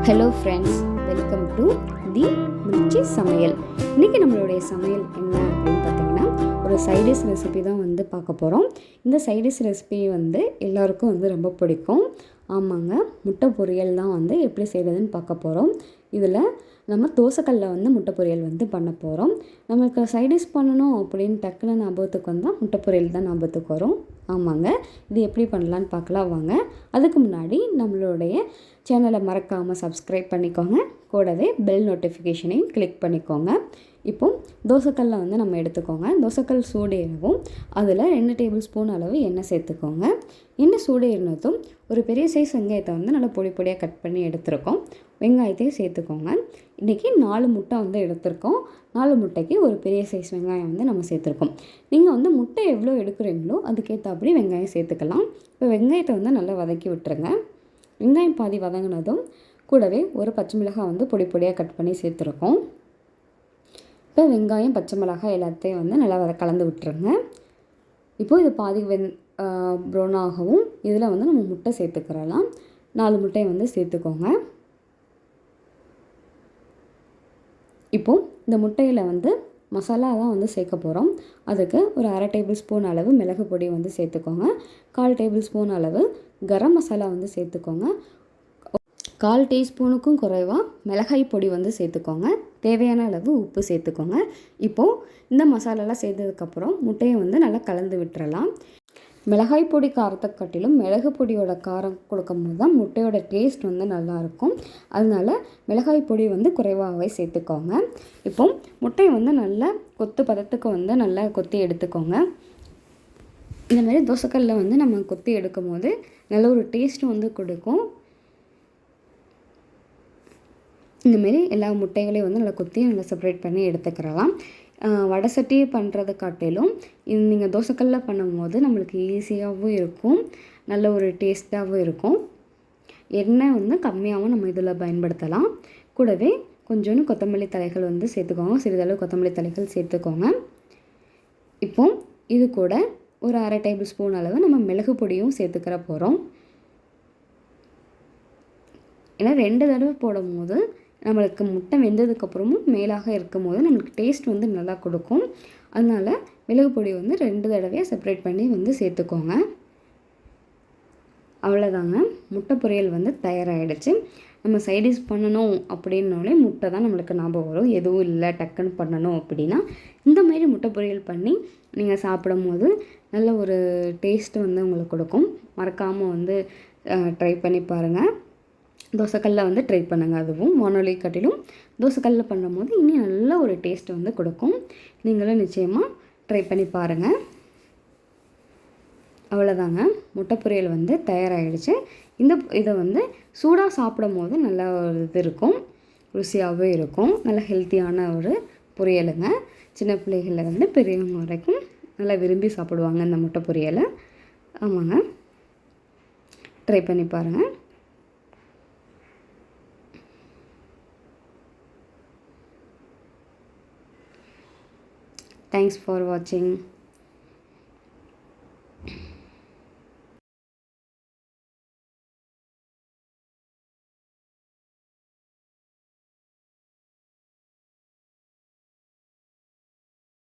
Hello friends, welcome to the Mirchi சமையல். இன்றைக்கி நம்மளுடைய சமையல் என்ன அப்படின்னு பார்த்தீங்கன்னா, ஒரு சைடிஷ் ரெசிபி தான் பார்க்க போகிறோம். இந்த சைடிஷ் ரெசிபி எல்லாருக்கும் ரொம்ப பிடிக்கும். ஆமாங்க, முட்டை பொரியல் தான் எப்படி செய்கிறதுன்னு பார்க்க போகிறோம். இதில் நம்ம தோசைக்கல்லில் முட்டை பொரியல் பண்ண போகிறோம். நம்மளுக்கு சைடிஷ் பண்ணணும் அப்படின்னு டக்குன்னு ஞாபகத்துக்கு வந்தால் முட்டை பொரியல் தான் ஞாபகத்துக்கு வரும். ஆமாங்க, இது எப்படி பண்ணலான்னு பார்க்கலாம் வாங்க. அதுக்கு முன்னாடி நம்மளுடைய சேனலை மறக்காமல் சப்ஸ்கிரைப் பண்ணிக்கோங்க. கூடவே பெல் நோட்டிஃபிகேஷனையும் கிளிக் பண்ணிக்கோங்க. இப்போது தோசைக்கல்லை நம்ம எடுத்துக்கோங்க. தோசைக்கல் சூடு ஏறவும் அதில் 2 டேபிள் ஸ்பூன் அளவு எண்ணெய் சேர்த்துக்கோங்க. எண்ணெய் சூடு ஏறினதும் ஒரு பெரிய சைஸ் வெங்காயத்தை நல்லா பொடி பொடியாக கட் பண்ணி எடுத்துருக்கோம். வெங்காயத்தையும் சேர்த்துக்கோங்க. இன்றைக்கி 4 முட்டை எடுத்திருக்கோம். 4 முட்டைக்கு ஒரு பெரிய சைஸ் வெங்காயம் நம்ம சேர்த்துருக்கோம். நீங்கள் முட்டை எவ்வளோ எடுக்கிறீங்களோ அதுக்கேற்றபடி வெங்காயம் சேர்த்துக்கலாம். இப்போ வெங்காயத்தை நல்லா வதக்கி விட்டுருங்க. வெங்காயம் பாதி வதங்கினதும் கூடவே ஒரு பச்சை மிளகாய் பொடி பொடியாக கட் பண்ணி சேர்த்துருக்கோம். இப்போ வெங்காயம் பச்சை மிளகாய் எல்லாத்தையும் நல்லா கலந்து விட்டுருங்க. இப்போது இது பாதி ப்ரௌன் ஆகவும் இதில் நம்ம முட்டை சேர்த்துக்கிறலாம். 4 முட்டையை சேர்த்துக்கோங்க. இப்போது இந்த முட்டையில் மசாலா தான் சேர்க்க போகிறோம். அதுக்கு ஒரு 1/2 டேபிள் ஸ்பூன் அளவு மிளகு பொடி சேர்த்துக்கோங்க. 1/4 டேபிள் ஸ்பூன் அளவு கரம் மசாலா சேர்த்துக்கோங்க. 1/4 டீஸ்பூனுக்கும் குறைவாக மிளகாய் பொடி சேர்த்துக்கோங்க. தேவையான அளவு உப்பு சேர்த்துக்கோங்க. இப்போது இந்த மசாலாலாம் சேர்த்ததுக்கப்புறம் முட்டையை நல்லா கலந்து விட்டுறலாம். மிளகாய் பொடி காரத்தை காட்டிலும் மிளகு பொடியோட காரம் கொடுக்கும்போது தான் முட்டையோட டேஸ்ட் நல்லாயிருக்கும். அதனால் மிளகாய் பொடி குறைவாகவே சேர்த்துக்கோங்க. இப்போ முட்டையை நல்லா கொத்து பதத்துக்கு நல்லா கொத்தி எடுத்துக்கோங்க. இந்தமாரி தோசைக்கல்லில் நம்ம கொத்தி எடுக்கும் போது நல்ல ஒரு டேஸ்ட்டு கொடுக்கும். இந்தமாரி எல்லா முட்டைகளையும் நல்லா கொத்தி நல்லா செப்பரேட் பண்ணி எடுத்துக்கிறலாம். வடை சட்டி பண்ணுறது காட்டிலும் இது நீங்கள் தோசைக்கல்லில் பண்ணும்போது நம்மளுக்கு ஈஸியாகவும் இருக்கும், நல்ல ஒரு டேஸ்ட்டாகவும் இருக்கும். எண்ணெய் கம்மியாகவும் நம்ம இதில் பயன்படுத்தலாம். கூடவே கொஞ்சோண்டு கொத்தமல்லி தலைகள் சேர்த்துக்கோங்க. சிறிதளவு கொத்தமல்லி தலைகள் சேர்த்துக்கோங்க. இப்போ இது கூட ஒரு 1/2 டேபிள் ஸ்பூன் அளவு நம்ம மிளகு பொடியும் சேர்த்துக்கிற போகிறோம். ஏன்னா 2 தடவை போடும் போது நம்மளுக்கு முட்டை வெந்ததுக்கப்புறமும் மேலாக இருக்கும் போது நம்மளுக்கு டேஸ்ட் நல்லா கொடுக்கும். அதனால் மிளகு பொடி 2 தடவையாக செப்பரேட் பண்ணி சேர்த்துக்கோங்க. அவ்வளோதாங்க, முட்டை பொரியல் தயாராகிடுச்சு. நம்ம சைடிஷ் பண்ணணும் அப்படின்னோடனே முட்டை தான் நம்மளுக்கு ஞாபகம் வரும். எதுவும் இல்லை டக்குன்னு பண்ணணும் அப்படின்னா இந்தமாரி முட்டை பொரியல் பண்ணி நீங்கள் சாப்பிடும் போது நல்ல ஒரு டேஸ்ட்டு உங்களுக்கு கொடுக்கும். மறக்காமல் ட்ரை பண்ணி பாருங்கள். தோசைக்கல்லில் ட்ரை பண்ணுங்கள். அதுவும் வானொலி காட்டிலும் தோசைக்கல்லில் பண்ணும்போது இன்னும் நல்ல ஒரு டேஸ்ட்டு கொடுக்கும். நீங்களும் நிச்சயமாக ட்ரை பண்ணி பாருங்கள். அவ்வளோதாங்க, முட்டை பொரியல் தயாராகிடுச்சு. இதை சூடாக சாப்பிடும் போது நல்ல ஒரு இது இருக்கும், ருசியாகவே இருக்கும். நல்ல ஹெல்த்தியான ஒரு பொரியலுங்க. சின்ன பிள்ளைகளில் பெரியவங்க வரைக்கும் நல்லா விரும்பி சாப்பிடுவாங்க இந்த முட்டை பொரியலை. ஆமாங்க, ட்ரை பண்ணி பாருங்கள். Thanks for watching.